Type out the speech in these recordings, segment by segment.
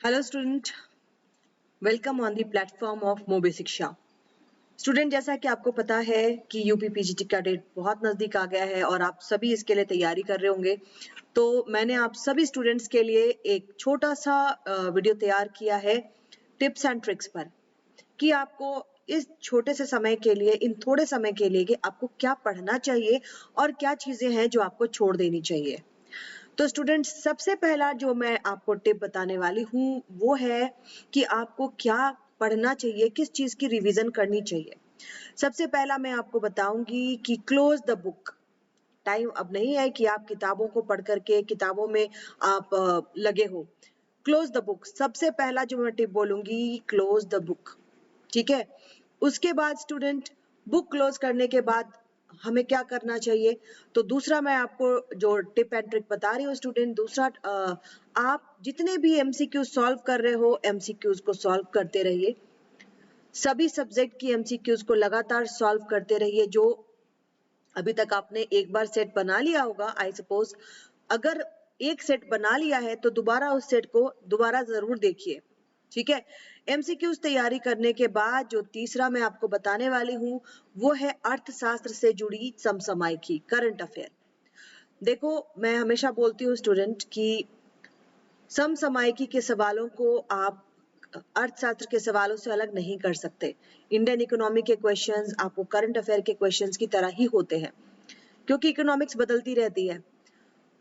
Hello student, welcome on the platform of मोबे शिक्षा। Student, जैसा कि आपको पता है कि यूपी पीजीटी का डेट बहुत नज़दीक आ गया है और आप सभी इसके लिए तैयारी कर रहे होंगे। तो मैंने आप सभी स्टूडेंट्स के लिए एक छोटा सा वीडियो तैयार किया है टिप्स एंड ट्रिक्स पर कि आपको इस छोटे से समय के लिए, इन थोड़े समय के लिए, कि आपको क्या पढ़ना चाहिए और क्या चीज़ें हैं जो आपको छोड़ देनी चाहिए। तो स्टूडेंट्स, सबसे पहला जो मैं आपको टिप बताने वाली हूँ वो है कि आपको क्या पढ़ना चाहिए, किस चीज की रिवीजन करनी चाहिए। सबसे पहला मैं आपको बताऊंगी कि क्लोज द बुक। टाइम अब नहीं है कि आप किताबों को पढ़ करके किताबों में आप लगे हो। क्लोज द बुक सबसे पहला जो मैं टिप बोलूंगी, क्लोज द बुक। ठीक है। उसके बाद स्टूडेंट, बुक क्लोज करने के बाद हमें क्या करना चाहिए। तो दूसरा मैं आपको जो टिप एंड ट्रिक बता रही हूँ स्टूडेंट, दूसरा आप जितने भी एमसीक्यू सॉल्व कर रहे हो, एमसीक्यूज को सॉल्व करते रहिए। सभी सब्जेक्ट की एमसीक्यूज को लगातार सॉल्व करते रहिए। जो अभी तक आपने एक बार सेट बना लिया होगा, आई सपोज अगर एक सेट बना लिया है तो दोबारा उस सेट को दोबारा जरूर देखिए। ठीक है। एमसीक्यूज तैयारी करने के बाद जो तीसरा मैं आपको बताने वाली हूँ वो है अर्थशास्त्र से जुड़ी समसामयिकी, करंट अफेयर। देखो, मैं हमेशा बोलती हूँ स्टूडेंट कि समसामयिकी के सवालों को आप अर्थशास्त्र के सवालों से अलग नहीं कर सकते। इंडियन इकोनॉमी के क्वेश्चंस आपको करंट अफेयर के क्वेश्चंस की तरह ही होते हैं, क्योंकि इकोनॉमिक्स बदलती रहती है।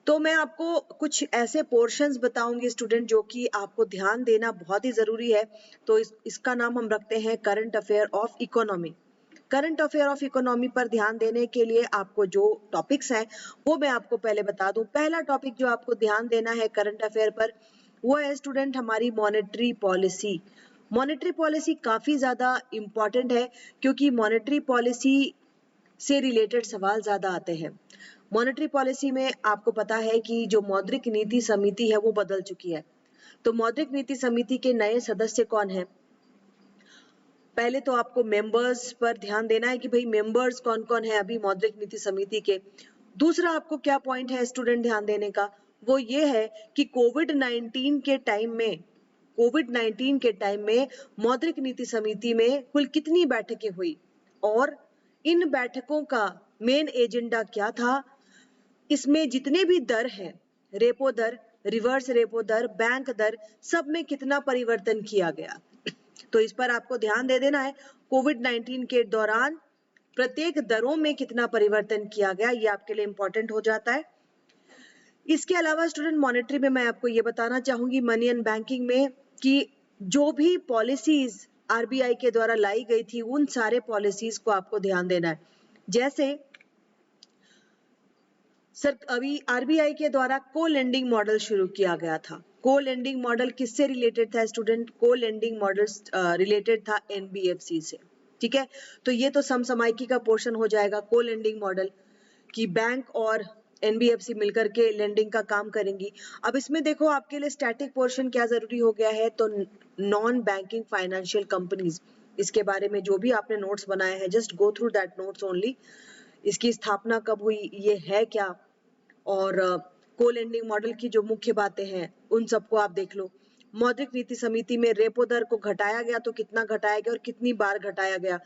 तो मैं आपको कुछ ऐसे पोर्शंस बताऊंगी स्टूडेंट जो कि आपको ध्यान देना बहुत ही जरूरी है। तो इसका नाम हम रखते हैं current affair of economy. Current affair of economy पर ध्यान देने के लिए आपको जो टॉपिक्स हैं वो मैं आपको पहले बता दूं। पहला टॉपिक जो आपको ध्यान देना है करंट अफेयर पर वो है स्टूडेंट हमारी मॉनेटरी पॉलिसी। मॉनेटरी पॉलिसी काफी ज्यादा इंपॉर्टेंट है, क्योंकि मॉनेटरी पॉलिसी से रिलेटेड सवाल ज्यादा आते हैं। मॉनेटरी पॉलिसी में आपको पता है कि जो मौद्रिक नीति समिति है वो बदल चुकी है। तो मौद्रिक नीति समिति के नए सदस्य कौन है? पहले तो आपको मेंबर्स पर ध्यान देना है कि भाई मेंबर्स कौन कौन है अभी मौद्रिक नीति समिति के। दूसरा आपको क्या पॉइंट है स्टूडेंट ध्यान देने का, वो ये है कि कोविड-19 के टाइम में मौद्रिक नीति समिति में कुल कितनी बैठकें हुई और इन बैठकों का मेन एजेंडा क्या था। इसमें जितने भी दर है, रेपो दर, रिवर्स रेपो दर, बैंक दर, सब में कितना परिवर्तन किया गया। तो इस पर आपको ध्यान दे देना है। कोविड-19 के दौरान प्रत्येक दरों में कितना परिवर्तन किया गया, ये आपके लिए इंपॉर्टेंट हो जाता है। इसके अलावा स्टूडेंट, मॉनेटरी में मैं आपको ये बताना चाहूंगी, मनी एंड बैंकिंग में, कि जो भी पॉलिसीज आरबीआई के द्वारा लाई गई थी उन सारे पॉलिसीज को आपको ध्यान देना है। जैसे सर, अभी आरबीआई के द्वारा को लेंडिंग मॉडल शुरू किया गया था। को लेंडिंग मॉडल किससे रिलेटेड था स्टूडेंट? को लेंडिंग मॉडल रिलेटेड था एनबीएफसी से। ठीक है। तो ये तो समसामयिकी का पोर्शन हो जाएगा, को लेंडिंग मॉडल, कि बैंक और एनबीएफसी मिलकर के लेंडिंग का काम करेंगी। अब इसमें देखो, आपके लिए स्टैटिक पोर्शन क्या जरूरी हो गया है, तो नॉन बैंकिंग फाइनेंशियल कंपनीज, इसके बारे में जो भी आपने नोट्स बनाए हैं, just go through that notes only. इसकी स्थापना कब हुई, ये है क्या, और को लेंडिंग मॉडल की जो मुख्य बातें हैं उन सबको आप देख लो। मौद्रिक नीति समिति में रेपो दर को घटाया गया तो कितना घटाया गया और कितनी बार घटाया गया,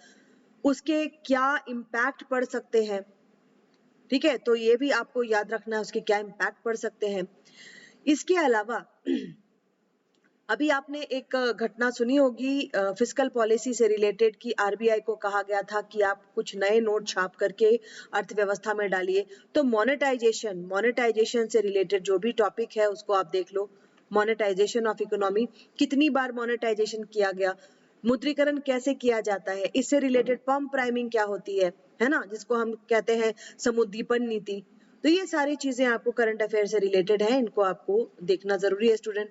उसके क्या इम्पैक्ट पड़ सकते हैं। ठीक है। तो ये भी आपको याद रखना है, उसके क्या इम्पैक्ट पड़ सकते हैं। इसके अलावा अभी आपने एक घटना सुनी होगी फिस्कल पॉलिसी से रिलेटेड, कि आरबीआई को कहा गया था कि आप कुछ नए नोट छाप करके अर्थव्यवस्था में डालिए। तो मोनेटाइजेशन से रिलेटेड जो भी टॉपिक है उसको आप देख लो। मोनेटाइजेशन ऑफ इकोनॉमी, कितनी बार मोनेटाइजेशन किया गया, मुद्रीकरण कैसे किया जाता है, इससे रिलेटेड पम्प प्राइमिंग क्या होती है ना, जिसको हम कहते हैं समुद्दीपन नीति। तो ये सारी चीजें आपको करंट अफेयर से रिलेटेड है, इनको आपको देखना जरूरी है स्टूडेंट।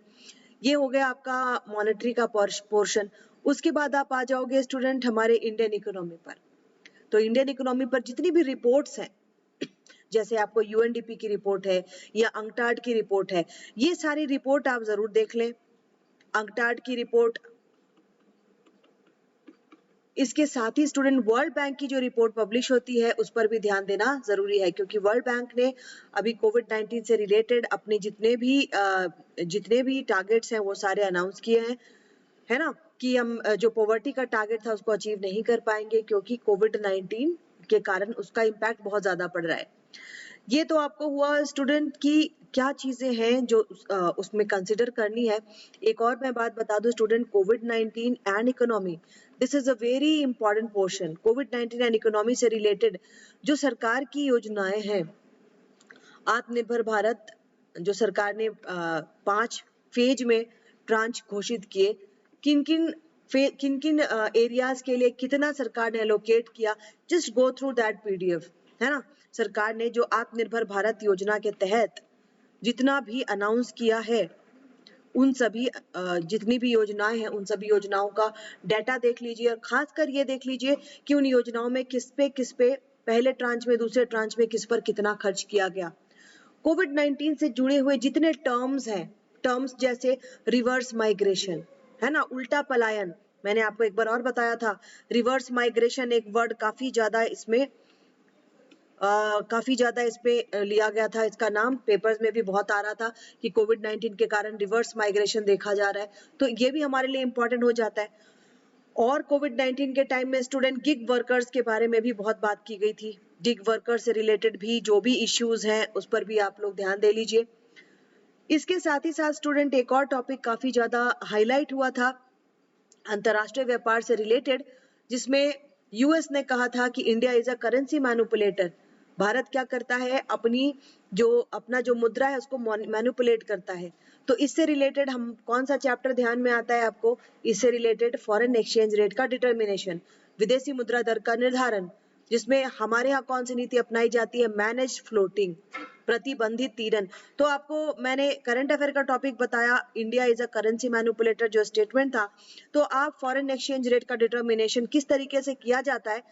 ये हो गया आपका मॉनेटरी का पोर्शन। उसके बाद आप आ जाओगे स्टूडेंट हमारे इंडियन इकोनॉमी पर। तो इंडियन इकोनॉमी पर जितनी भी रिपोर्ट्स हैं, जैसे आपको यूएनडीपी की रिपोर्ट है या अंकटाड की रिपोर्ट है, ये सारी रिपोर्ट आप जरूर देख लें। अंकटाड की रिपोर्ट इसके साथ ही स्टूडेंट वर्ल्ड बैंक की जो रिपोर्ट पब्लिश होती है उस पर भी ध्यान देना जरूरी है, क्योंकि वर्ल्ड बैंक ने अभी कोविड-19 से रिलेटेड अपने जितने भी टारगेट्स हैं वो सारे अनाउंस किए हैं, है ना, कि हम जो पॉवर्टी का टारगेट था उसको अचीव नहीं कर पाएंगे क्योंकि कोविड-19 के कारण उसका इम्पैक्ट बहुत ज्यादा पड़ रहा है। ये तो आपको हुआ स्टूडेंट की क्या चीजें हैं जो उसमें कंसिडर करनी है। एक और मैं बात बता दूं student, covid and economy, this is a very important portion. Covid and economy से रिलेटेड जो सरकार की योजनाएं हैं, आत्मनिर्भर भारत जो सरकार ने 5 फेज में ट्रांच घोषित किए, किन किन एरियाज के लिए कितना सरकार ने एलोकेट किया, just go through that PDF, है ना। सरकार ने जो आत्मनिर्भर भारत योजना के तहत जितना भी अनाउंस किया है, उन सभी जितनी भी योजनाएं हैं उन सभी योजनाओं का डाटा देख लीजिए, और खासकर ये देख लीजिए कि उन योजनाओं में किस पे पहले ट्रांच में, दूसरे ट्रांच में किस पर कितना खर्च किया गया। कोविड-19 से जुड़े हुए जितने टर्म्स हैं, टर्म्स जैसे रिवर्स माइग्रेशन, है ना, उल्टा पलायन, मैंने आपको एक बार और बताया था, रिवर्स माइग्रेशन एक वर्ड काफी ज्यादा इस पे लिया गया था, इसका नाम पेपर्स में भी बहुत आ रहा था कि कोविड-19 के कारण रिवर्स माइग्रेशन देखा जा रहा है, तो ये भी हमारे लिए इंपॉर्टेंट हो जाता है। और कोविड-19 के टाइम में स्टूडेंट गिग वर्कर्स के बारे में भी बहुत बात की गई थी। गिग वर्कर्स से रिलेटेड भी जो भी इश्यूज हैं उस पर भी आप लोग ध्यान दे लीजिए। इसके साथ ही साथ स्टूडेंट एक और टॉपिक काफी ज्यादा हाईलाइट हुआ था अंतरराष्ट्रीय व्यापार से रिलेटेड, जिसमें यूएस ने कहा था कि India is a currency manipulator. Bharat क्या करता है, अपना जो मुद्रा है उसको मैनिपुलेट करता है। तो इससे रिलेटेड हम कौन सा चैप्टर ध्यान में आता है आपको, इससे रिलेटेड फॉरेन एक्सचेंज रेट का डिटर्मिनेशन, विदेशी मुद्रा दर का निर्धारण, जिसमें हमारे यहाँ कौन सी नीति अपनाई जाती है, मैनेज फ्लोटिंग, प्रतिबंधित तीरन। तो आपको मैंने करंट अफेयर का टॉपिक बताया, India is a currency manipulator जो स्टेटमेंट था, तो आप फॉरेन एक्सचेंज रेट का डिटर्मिनेशन किस तरीके से किया जाता है,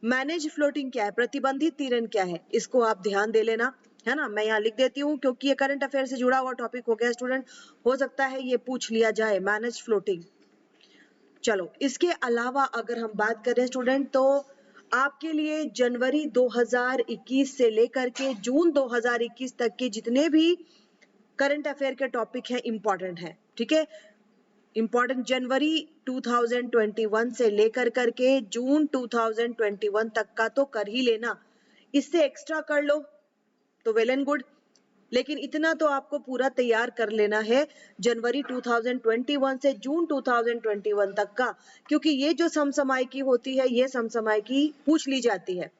मैनेज फ्लोटिंग क्या है, प्रतिबंधित तीरन क्या है, इसको आप ध्यान दे लेना, है ना। मैं यहाँ लिख देती हूँ क्योंकि ये करंट अफेयर से जुड़ा हुआ टॉपिक हो गया स्टूडेंट, हो सकता है ये पूछ लिया जाए, मैनेज फ्लोटिंग। चलो, इसके अलावा अगर हम बात करें स्टूडेंट, तो आपके लिए जनवरी 2021 से लेकर के जून 2021 तक के जितने भी करंट अफेयर के टॉपिक हैं इंपॉर्टेंट हैं, ठीक है। इंपॉर्टेंट जनवरी 2021 से लेकर करके जून 2021 तक का तो कर ही लेना, इससे एक्स्ट्रा कर लो तो वेल एंड गुड, लेकिन इतना तो आपको पूरा तैयार कर लेना है जनवरी 2021 से जून 2021 तक का, क्योंकि ये जो समसमायिकी होती है ये समसमायिकी पूछ ली जाती है।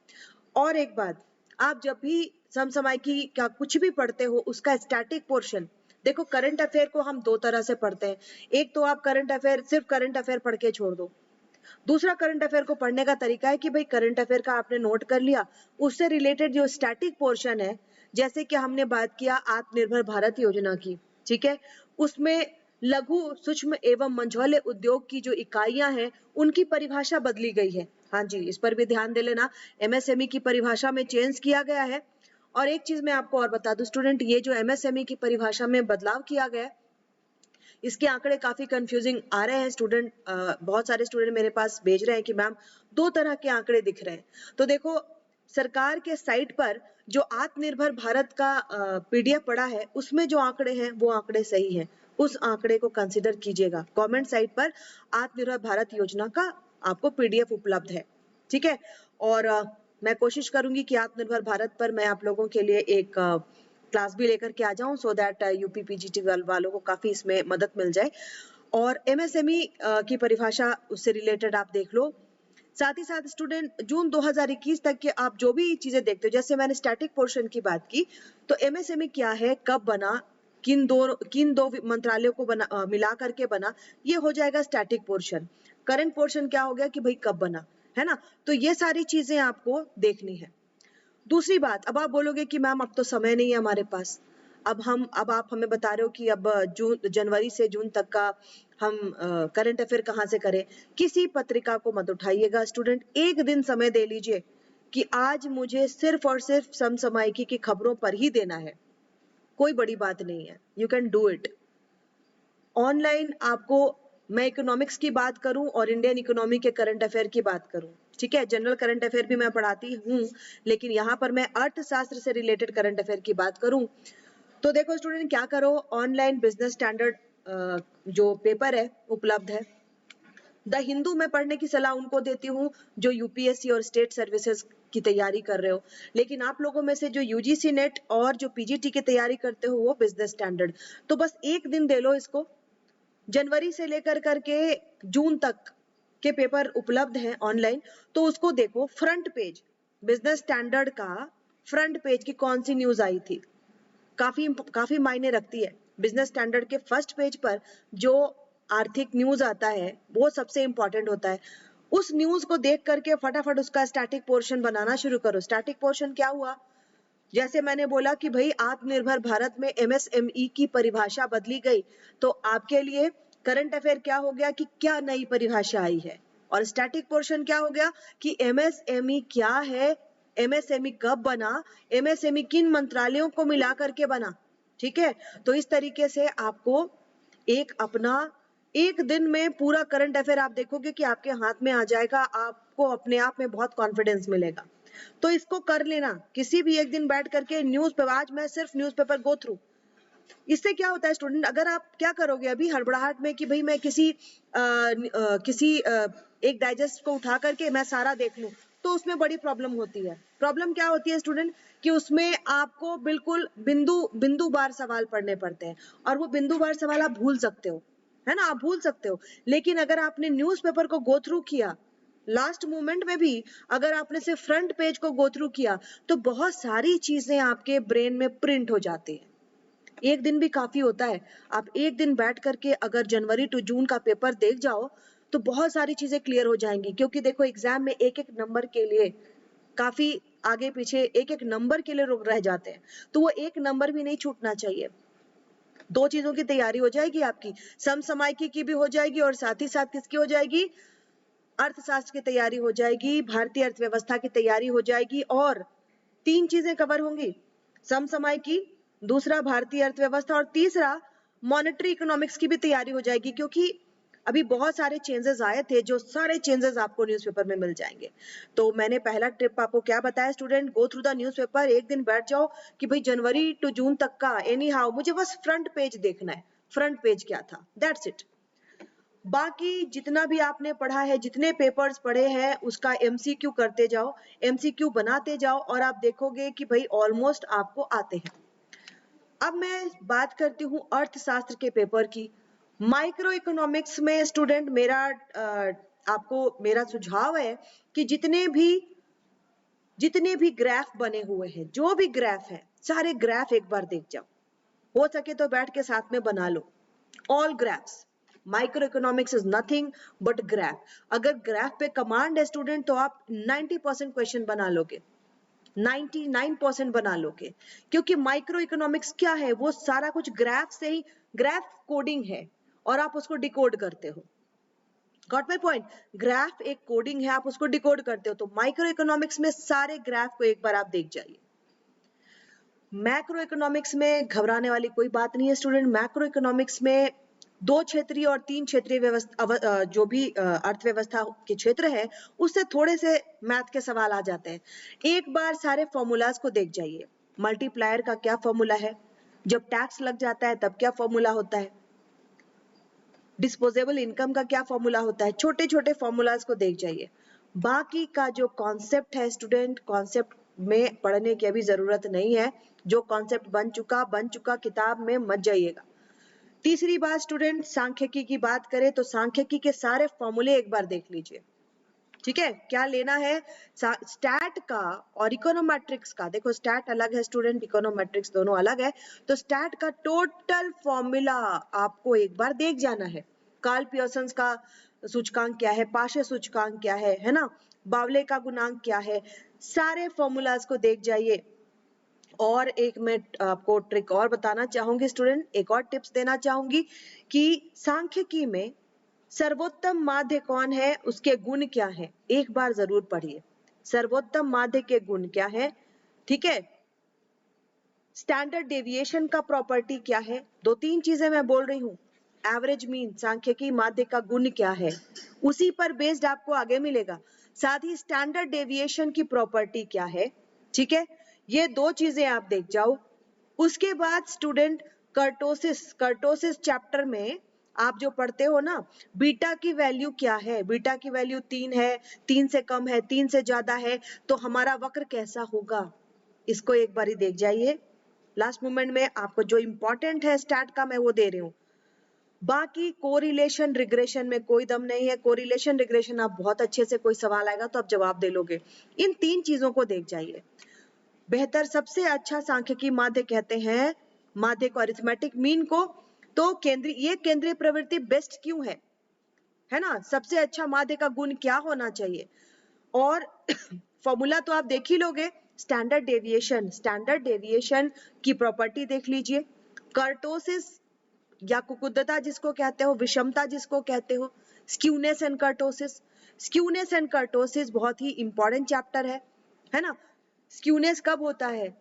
और एक बात, आप जब भी समसमायिकी का कुछ भी पढ़ते हो उसका स्टैटिक पोर्शन देखो, करंट अफेयर को हम दो तरह से पढ़ते हैं, एक तो आप सिर्फ करंट अफेयर पढ़ के छोड़ दो, दूसरा करंट अफेयर को पढ़ने का तरीका है कि भाई करंट अफेयर का आपने नोट कर लिया, उससे रिलेटेड जो स्टैटिक पोर्शन है, जैसे कि हमने बात किया आत्मनिर्भर भारत योजना की, ठीक है, उसमें लघु सूक्ष्म एवं मझौले उद्योग की जो इकाइयां हैं उनकी परिभाषा बदली गई है। हाँ जी, इस पर भी ध्यान दे लेना, एमएसएमई की परिभाषा में चेंज किया गया है। और एक चीज मैं आपको और बता दूं स्टूडेंट, ये जो एमएसएमई की परिभाषा में बदलाव किया गया है, इसके आंकड़े काफी कंफ्यूजिंग आ रहे हैं स्टूडेंट, बहुत सारे स्टूडेंट मेरे पास भेज रहे हैं कि मैम दो तरह के आंकड़े दिख रहे हैं। तो देखो, सरकार के साइट पर जो आत्मनिर्भर भारत का पीडीएफ पड़ा है उसमें जो आंकड़े हैं वो आंकड़े सही हैं, उस आंकड़े को कंसिडर कीजिएगा। गवर्नमेंट साइट पर आत्मनिर्भर भारत योजना का आपको पीडीएफ उपलब्ध है, ठीक है। और मैं कोशिश करूंगी कि आत्मनिर्भर भारत पर मैं आप लोगों के लिए एक क्लास भी लेकर के आ जाऊं, सो दैट यूपी पीजीटी वालों को काफी इसमें मदद मिल जाए। और एमएसएमई की परिभाषा उससे रिलेटेड आप देख लो। साथ ही साथ स्टूडेंट जून 2021 तक के आप जो भी चीजें देखते हो, जैसे मैंने स्टैटिक पोर्शन की बात की, तो एमएसएमई क्या है, कब बना, किन दो मंत्रालयों को मिला करके बना, ये हो जाएगा स्टैटिक पोर्शन। करंट पोर्शन क्या हो गया कि भाई कब बना, है ना। तो ये सारी चीजें आपको देखनी है। दूसरी बात, अब आप बोलोगे कि मैम अब तो समय नहीं है हमारे पास, अब आप हमें बता रहे हो कि अब जनवरी से जून तक का हम करंट अफेयर कहाँ से करें। किसी पत्रिका को मत उठाइएगा स्टूडेंट, एक दिन समय दे लीजिए कि आज मुझे सिर्फ और सिर्फ समसामयिकी की खबरों पर ही देना है, कोई बड़ी बात नहीं है, you can do it. Online आपको मैं इकोनॉमिक्स की बात करूं और इंडियन इकोनॉमी के करंट अफेयर की बात करूं, ठीक है, जनरल करंट अफेयर भी मैं पढ़ाती हूं, लेकिन यहाँ पर मैं अर्थशास्त्र से रिलेटेड करंट अफेयर की बात करूं, तो देखो स्टूडेंट क्या करो, ऑनलाइन बिजनेस स्टैंडर्ड जो पेपर है उपलब्ध है। द हिंदू में पढ़ने की सलाह उनको देती हूँ जो यूपीएससी और स्टेट सर्विसेज की तैयारी कर रहे हो, लेकिन आप लोगों में से जो यूजीसी नेट और जो पीजीटी की तैयारी करते हो वो बिजनेस स्टैंडर्ड, तो बस एक दिन दे लो इसको। जनवरी से लेकर करके जून तक के पेपर उपलब्ध हैं ऑनलाइन, तो उसको देखो। फ्रंट पेज बिजनेस स्टैंडर्ड का फ्रंट पेज की कौन सी न्यूज आई थी, काफी काफी मायने रखती है। बिजनेस स्टैंडर्ड के फर्स्ट पेज पर जो आर्थिक न्यूज आता है वो सबसे इंपॉर्टेंट होता है। उस न्यूज को देख करके फटाफट उसका स्टैटिक पोर्शन बनाना शुरू करो। स्टैटिक पोर्शन क्या हुआ, जैसे मैंने बोला कि भाई आत्मनिर्भर भारत में एमएसएमई की परिभाषा बदली गई, तो आपके लिए करंट अफेयर क्या हो गया कि क्या नई परिभाषा आई है, और स्टैटिक पोर्शन क्या हो गया कि एमएसएमई क्या है, एमएसएमई कब बना, एमएसएमई किन मंत्रालयों को मिला करके बना, ठीक है। तो इस तरीके से आपको एक अपना एक दिन में पूरा करंट अफेयर आप देखोगे कि आपके हाथ में आ जाएगा, आपको अपने आप में बहुत कॉन्फिडेंस मिलेगा। तो इसको कर लेना, किसी भी एक दिन बैठ करके न्यूज पेपर, आज मैं सिर्फ न्यूज़पेपर गो थ्रू। इससे क्या होता है स्टूडेंट, अगर आप क्या करोगे अभी हड़बड़ाहट में कि भाई मैं किसी एक डाइजेस्ट को उठा करके मैं सारा देख लूं, तो उसमें बड़ी प्रॉब्लम होती है। प्रॉब्लम क्या होती है स्टूडेंट कि उसमें आपको बिल्कुल बिंदु बिंदु बार सवाल पढ़ने पड़ते हैं, और वो बिंदु बार सवाल आप भूल सकते हो, है ना, आप भूल सकते हो। लेकिन अगर आपने न्यूज़पेपर को गो थ्रू किया, लास्ट मोमेंट में भी अगर आपने सिर्फ फ्रंट पेज को गो थ्रू किया, तो बहुत सारी चीजें आपके ब्रेन में प्रिंट हो जाती है। एक दिन भी काफी होता है। आप एक दिन बैठ करके अगर जनवरी टू जून का पेपर देख जाओ तो बहुत सारी चीजें क्लियर हो जाएंगी, क्योंकि देखो एग्जाम में एक एक नंबर के लिए काफी आगे पीछे एक एक नंबर के लिए रुक रह जाते हैं, तो वो एक नंबर भी नहीं छूटना चाहिए। दो चीजों की तैयारी हो जाएगी आपकी, समसामयिकी की भी हो जाएगी और साथ ही साथ किसकी हो जाएगी, अर्थशास्त्र की तैयारी हो जाएगी, भारतीय अर्थव्यवस्था की तैयारी हो जाएगी, और तीन चीजें कवर होंगी, समसामयिकी, दूसरा भारतीय अर्थव्यवस्था, और तीसरा मॉनेटरी इकोनॉमिक्स की भी तैयारी हो जाएगी, क्योंकि अभी बहुत सारे चेंजेस आए थे, जो सारे चेंजेस आपको न्यूज़पेपर में मिल जाएंगे। तो मैंने पहला टिप आपको क्या बताया student, go through the newspaper. एक दिन बैठ जाओ कि भाई जनवरी टू जून तक का एनी हाउ मुझे बस फ्रंट पेज देखना है, फ्रंट पेज क्या था, दैट्स इट। बाकी जितना भी आपने पढ़ा है, जितने पेपर्स पढ़े हैं, उसका एमसीक्यू करते जाओ, एमसीक्यू बनाते जाओ, और आप देखोगे कि भाई ऑलमोस्ट आपको आते हैं। अब मैं बात करती हूँ अर्थशास्त्र के पेपर की। माइक्रो इकोनॉमिक्स में स्टूडेंट आपको मेरा सुझाव है कि जितने भी ग्राफ बने हुए हैं, जो भी ग्राफ है, सारे ग्राफ एक बार देख जाओ, हो सके तो बैठ के साथ में बना लो all graphs. Micro economics is nothing but graph. अगर ग्राफ पे कमांड है स्टूडेंट तो आप 90% क्वेश्चन बना लोगे, 99% बना लोगे, क्योंकि माइक्रो इकोनॉमिक्स क्या है, वो सारा कुछ ग्राफ से ही, ग्राफ कोडिंग है और आप उसको डिकोड करते हो। गॉट माय पॉइंट, ग्राफ एक कोडिंग है, आप उसको डिकोड करते हो। तो माइक्रो इकोनॉमिक्स में सारे ग्राफ को एक बार आप देख जाइए। मैक्रो इकोनॉमिक्स में घबराने वाली कोई बात नहीं है स्टूडेंट। मैक्रो इकोनॉमिक्स में 2 क्षेत्रीय और 3 क्षेत्रीय व्यवस्था, जो भी अर्थव्यवस्था के क्षेत्र है, उससे थोड़े से मैथ के सवाल आ जाते हैं। एक बार सारे फॉर्मूलाज को देख जाइए। मल्टीप्लायर का क्या फॉर्मूला है, जब टैक्स लग जाता है तब क्या फॉर्मूला होता है, डिस्पोजेबल इनकम का क्या फॉर्मूला होता है, छोटे छोटे फॉर्मूलाज को देख जाइए। बाकी का जो कॉन्सेप्ट है स्टूडेंट, कॉन्सेप्ट में पढ़ने की अभी जरूरत नहीं है। जो कॉन्सेप्ट बन चुका किताब में मत जाइएगा। तीसरी बात स्टूडेंट, सांख्यिकी की बात करें तो सांख्यिकी के सारे फॉर्मूले एक बार देख लीजिए, ठीक है। क्या लेना है, स्टैट का और इकोनोमेट्रिक्स का। देखो स्टैट अलग है स्टूडेंट, इकोनोमेट्रिक्स दोनों अलग है। तो स्टैट का टोटल फॉर्मूला आपको एक बार देख जाना है। कार्ल पियर्सन का सूचकांक क्या है, पाशे सूचकांक क्या है ना, बावले का गुणांक क्या है, सारे फॉर्मूलाज को देख जाइए। और एक मैं आपको ट्रिक और बताना चाहूंगी स्टूडेंट, एक और टिप्स देना चाहूंगी कि सांख्यिकी में सर्वोत्तम माध्य कौन है, उसके गुण क्या है, एक बार जरूर पढ़िए। सर्वोत्तम माध्य के गुण क्या है, ठीक है। स्टैंडर्ड डेविएशन का प्रॉपर्टी क्या है, 2-3 चीजें मैं बोल रही हूँ। एवरेज मीन, सांख्यिकी माध्य का गुण क्या है, उसी पर बेस्ड आपको आगे मिलेगा। साथ ही स्टैंडर्ड डेविएशन की प्रॉपर्टी क्या है, ठीक है, ये दो चीजें आप देख जाओ। उसके बाद स्टूडेंट कर्टोसिस चैप्टर में आप जो पढ़ते हो ना, बीटा की वैल्यू क्या है, बीटा की वैल्यू 3 है, 3 से कम है, 3 से ज्यादा है, तो हमारा वक्र कैसा होगा, इसको एक बारी देख जाइए। लास्ट मोमेंट में आपको जो इंपॉर्टेंट है स्टैट का मैं वो दे रही हूँ। बाकी कोरिलेशन रिग्रेशन में कोई दम नहीं है। कोरिलेशन रिग्रेशन आप बहुत अच्छे से, कोई सवाल आएगा तो आप जवाब दे लोगे। इन 3 चीजों को देख जाइए। बेहतर सबसे अच्छा सांख्यिकी माध्य कहते हैं माध्य को, अरिथमेटिक मीन को। तो केंद्रीय प्रवृत्ति बेस्ट क्यों है ना, सबसे अच्छा माध्य का गुण क्या होना चाहिए। और फॉर्मूला तो आप देख ही लोगे, स्टैंडर्ड डेविएशन की प्रॉपर्टी देख लीजिए। कर्टोसिस या कुकुद्धता जिसको कहते हो, विषमता जिसको कहते हो, स्क्यूनेस एंड कर्टोसिस बहुत ही इंपॉर्टेंट चैप्टर है ना। स्क्यूनेस कब होता है,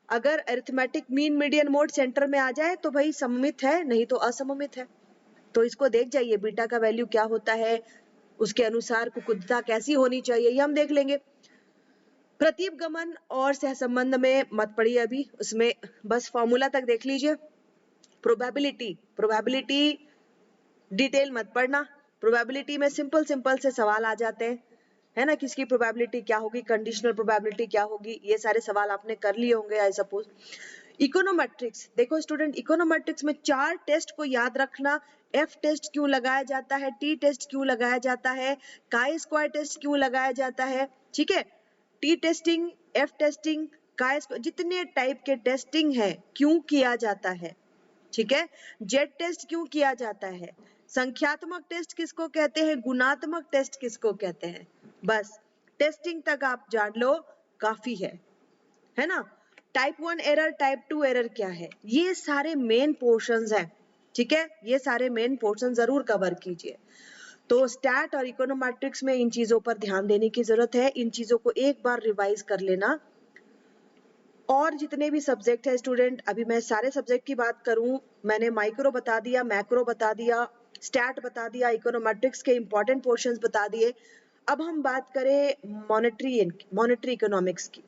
अगर arithmetic mean median mode centre में आ जाए तो भाई सममित है, नहीं तो असममित है। तो इसको देख जाइए, बीटा का वैल्यू क्या होता है, उसके अनुसार कुकुद्धता कैसी होनी चाहिए, ये हम देख लेंगे। प्रतीप गमन और सहसंबंध में मत पढ़िए अभी, उसमें बस फॉर्मूला तक देख लीजिए। प्रोबेबिलिटी डिटेल मत पढ़ना। प्रोबेबिलिटी में सिंपल से सवाल आ जाते हैं, है ना, किसकी प्रोबेबिलिटी क्या होगी, कंडीशनल प्रोबेबिलिटी क्या होगी, ये सारे सवाल आपने कर लिए होंगे आई सपोज। इकोनोमेट्रिक्स देखो स्टूडेंट, इकोनोमेट्रिक्स में 4 टेस्ट को याद रखना। एफ टेस्ट क्यों लगाया जाता है, टी टेस्ट क्यों लगाया जाता है, काई स्क्वायर टेस्ट क्यों लगाया जाता है, ठीक है। T testing, F testing, chi square, जितने टाइप के टेस्टिंग है क्यों किया जाता है, ठीक है। जेड टेस्ट क्यों किया जाता है, संख्यात्मक टेस्ट किसको कहते हैं, गुणात्मक टेस्ट किसको कहते हैं, बस टेस्टिंग तक आप जान लो काफी है ना। टाइप 1 एरर, टाइप 2 एरर क्या है, ये सारे मेन पोर्शंस हैं, ठीक है, ये सारे मेन पोर्शन जरूर कवर कीजिए। तो स्टैट और इकोनोमेट्रिक्स में इन चीजों पर ध्यान देने की जरूरत है, इन चीजों को एक बार रिवाइज कर लेना। और जितने भी सब्जेक्ट है स्टूडेंट, अभी मैं सारे सब्जेक्ट की बात करूं, मैंने माइक्रो बता दिया, मैक्रो बता दिया, स्टैट बता दिया, इकोनोमेट्रिक्स के इंपॉर्टेंट पोर्शंस बता दिए। अब हम बात करें मॉनेटरी इकोनॉमिक्स की।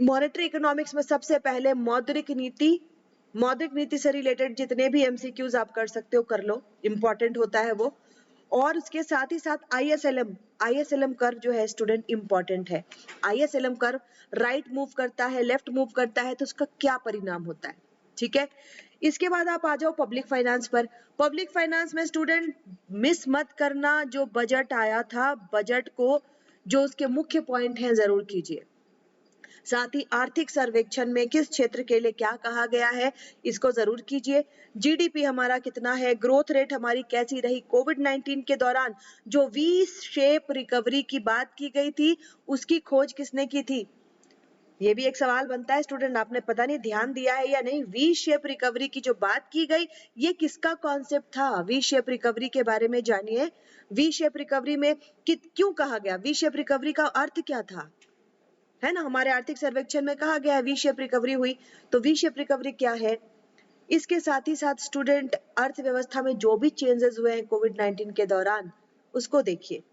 मॉनेटरी इकोनॉमिक्स में सबसे पहले मौद्रिक नीति से रिलेटेड जितने भी एमसीक्यूज आप कर सकते हो कर लो, इंपॉर्टेंट होता है वो। और उसके साथ ही साथ आईएसएलएम कर्व जो है स्टूडेंट इंपॉर्टेंट है। आईएसएलएम कर्व राइट मूव करता है, लेफ्ट मूव करता है, तो उसका क्या परिणाम होता है, ठीक है। इसके बाद आप आ जाओ पब्लिक फाइनेंस पर। पब्लिक फाइनेंस में स्टूडेंट मिस मत करना, जो बजट आया था, बजट को जो उसके मुख्य पॉइंट हैं जरूर कीजिए। साथ ही आर्थिक सर्वेक्षण में किस क्षेत्र के लिए क्या कहा गया है, इसको जरूर कीजिए। जीडीपी हमारा कितना है, ग्रोथ रेट हमारी कैसी रही, कोविड-19 के दौरान जो वी शेप रिकवरी की बात की गई थी, उसकी खोज किसने की थी, ये भी एक सवाल बनता है स्टूडेंट, आपने पता नहीं ध्यान दिया है या नहीं। वी शेप रिकवरी की जो बात की गई, ये किसका कॉन्सेप्ट था, वी शेप रिकवरी के बारे में जानिए। वी शेप रिकवरी में क्यों कहा गया, वी शेप रिकवरी का अर्थ क्या था, है ना, हमारे आर्थिक सर्वेक्षण में कहा गया है वी शेप रिकवरी हुई, तो वी शेप रिकवरी क्या है। इसके साथ ही साथ स्टूडेंट अर्थव्यवस्था में जो भी चेंजेस हुए हैं कोविड-19 के दौरान, उसको देखिए।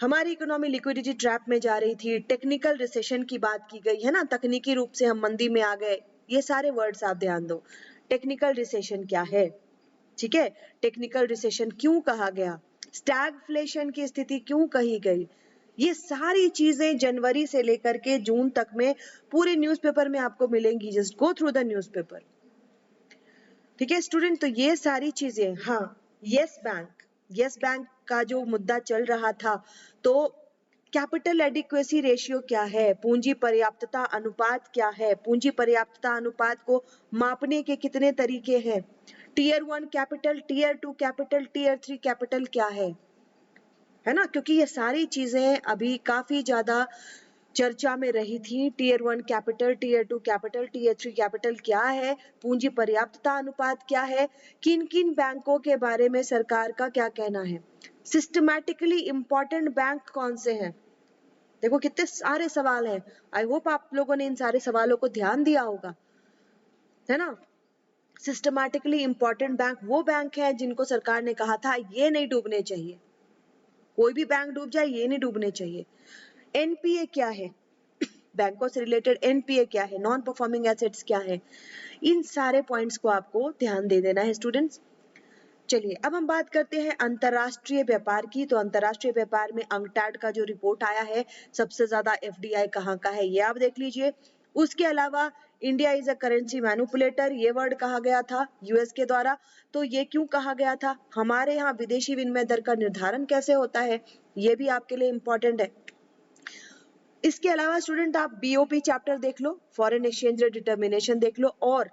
हमारी इकोनॉमी लिक्विडिटी ट्रैप में जा रही थी, टेक्निकल रिसेशन की बात की गई है ना, तकनीकी रूप से हम मंदी में आ गए, ये सारे वर्ड्स आप ध्यान दो। टेक्निकल रिसेशन क्या है, ठीक है, टेक्निकल रिसेशन क्यों कहा गया, स्टैगफ्लेशन की स्थिति क्यों कही गई, ये सारी चीजें जनवरी से लेकर के जून तक में पूरे न्यूज़पेपर में आपको मिलेंगी। Just go through the newspaper, ठीक है स्टूडेंट। तो ये सारी चीजें, हाँ, यस बैंक का जो मुद्दा चल रहा था, तो कैपिटल एडिक्वेसी रेशियो क्या है, पूंजी पर्याप्तता अनुपात क्या है, पूंजी पर्याप्तता अनुपात को मापने के कितने तरीके हैं, tier 1 capital, tier 2 capital, tier 3 capital क्या है ना, क्योंकि ये सारी चीजें अभी काफी ज्यादा चर्चा में रही थी। Tier 1 capital, tier 2 capital, tier 3 capital क्या है, पूंजी पर्याप्तता अनुपात क्या है, किन किन बैंकों के बारे में सरकार का क्या कहना है, सिस्टमैटिकली इंपॉर्टेंट बैंक कौन से हैं। देखो कितने सारे सवाल हैं, आई होप आप लोगों ने इन सारे सवालों को ध्यान दिया होगा, है ना। सिस्टमैटिकली इंपॉर्टेंट बैंक वो बैंक है जिनको सरकार ने कहा था ये नहीं डूबने चाहिए, कोई भी बैंक डूब जाए ये नहीं डूबने चाहिए। एनपीए क्या है, बैंकों से रिलेटेड एनपीए क्या है, नॉन परफॉर्मिंग एसेट्स क्या है, इन सारे पॉइंट्स को आपको ध्यान दे देना है स्टूडेंट्स। चलिए अब हम बात करते हैं अंतरराष्ट्रीय व्यापार की। तो अंतरराष्ट्रीय व्यापार में अंकटैड का जो रिपोर्ट आया है, सबसे ज्यादा एफडीआई कहाँ का है ये आप देख लीजिए। उसके अलावा India is a currency manipulator, ये वर्ड कहा गया था यूएस के द्वारा। तो ये क्यों कहा गया था, हमारे यहाँ विदेशी विनिमय दर का निर्धारण कैसे होता है, ये भी आपके लिए इंपॉर्टेंट है। इसके अलावा स्टूडेंट आप बीओपी चैप्टर देख लो, फॉरेन एक्सचेंज रेट डिटर्मिनेशन देख लो, और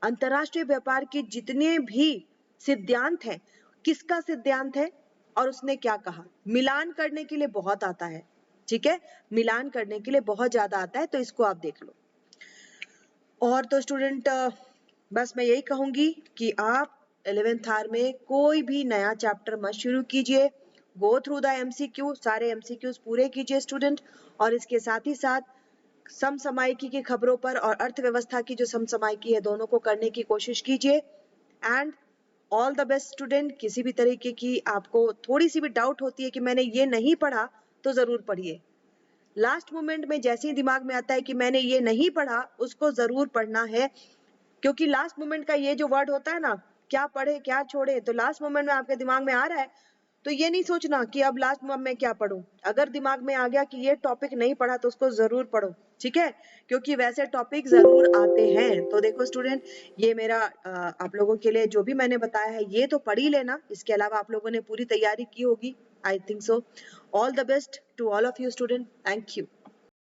अंतरराष्ट्रीय व्यापार के जितने भी सिद्धांत हैं, किसका सिद्धांत है और उसने क्या कहा, मिलान करने के लिए बहुत आता है, ठीक है, मिलान करने के लिए बहुत ज्यादा आता है, तो इसको आप देख लो। और तो स्टूडेंट बस मैं यही कहूंगी कि आप 11th आवर में कोई भी नया चैप्टर मत शुरू कीजिए, गो थ्रू द एमसीक्यू, सारे एमसीक्यूज पूरे कीजिए स्टूडेंट, और इसके साथ ही साथ समसामयिकी की खबरों पर और अर्थव्यवस्था की जो समसामयिकी है दोनों को करने की कोशिश कीजिए। And all the best student. किसी भी तरीके की आपको थोड़ी सी भी डाउट होती है कि मैंने ये नहीं पढ़ा, तो जरूर पढ़िए। लास्ट मोमेंट में जैसे ही दिमाग में आता है कि मैंने ये नहीं पढ़ा, उसको जरूर पढ़ना है, क्योंकि लास्ट मोमेंट का ये जो वर्ड होता है ना, क्या पढ़े क्या छोड़े, तो लास्ट मोमेंट में आपके दिमाग में आ रहा है तो ये नहीं सोचना कि अब लास्ट मोमेंट में क्या पढूं। अगर दिमाग में आ गया कि ये टॉपिक नहीं पढ़ा तो उसको जरूर पढ़ो, ठीक है, क्योंकि वैसे टॉपिक जरूर आते हैं। तो देखो स्टूडेंट, ये मेरा आप लोगों के लिए जो भी मैंने बताया है ये तो पढ़ ही लेना, इसके अलावा आप लोगों ने पूरी तैयारी की होगी, I think so. All the best to all of you student, thank you.